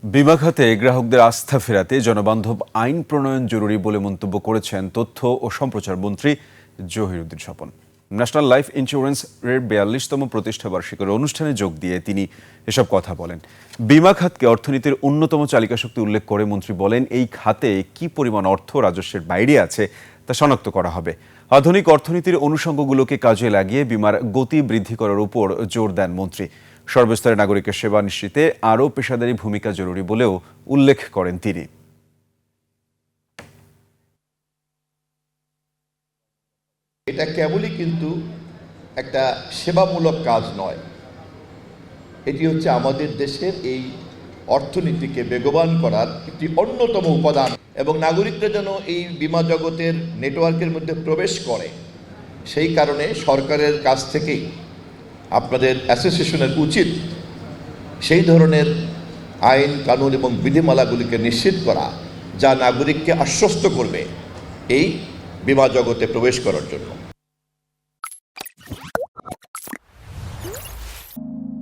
বিমা খাতে গ্রাহকদের আস্থা ফেরাতে জনবান্ধব আইন প্রণয়ন জরুরি বলে মন্তব্য করেছেন তথ্য ও সম্প্রচার মন্ত্রী জহিরুদ্দিন স্বপন। ন্যাশনাল লাইফ ইন্স্যুরেন্সের ৪২তম প্রতিষ্ঠাবার্ষিকীর অনুষ্ঠানে যোগ দিয়ে তিনি এসব কথা বলেন। বিমা খাতকে অর্থনীতির অন্যতম চালিকা শক্তি উল্লেখ করে মন্ত্রী বলেন, এই খাতে কি পরিমাণ অর্থ রাজস্বের বাইরে আছে তা শনাক্ত করা হবে। আধুনিক অর্থনীতির অনুষঙ্গগুলোকে কাজে লাগিয়ে বিমার গতি বৃদ্ধি করার উপর জোর দেন মন্ত্রী। সর্বস্তরের নাগরিকের সেবা নিশ্চিতে আরও পেশাদারি ভূমিকা জরুরি বলেও উল্লেখ করেন তিনি। এটা কেবলই কিন্তু একটা সেবামূলক কাজ নয়, এটি হচ্ছে আমাদের দেশের এই অর্থনীতিকে বেগবান করার একটি অন্যতম উপাদান, এবং নাগরিকরা যেন এই বিমা জগতের নেটওয়ার্কের মধ্যে প্রবেশ করে সেই কারণে সরকারের কাছ থেকেই আপনাদের অ্যাসোসিয়েশনের উচিত সেই ধরনের আইন কানুন এবং বিধিমালাগুলিকে নিশ্চিত করা যা নাগরিককে আশ্বস্ত করবে এই বিমা জগতে প্রবেশ করার জন্য।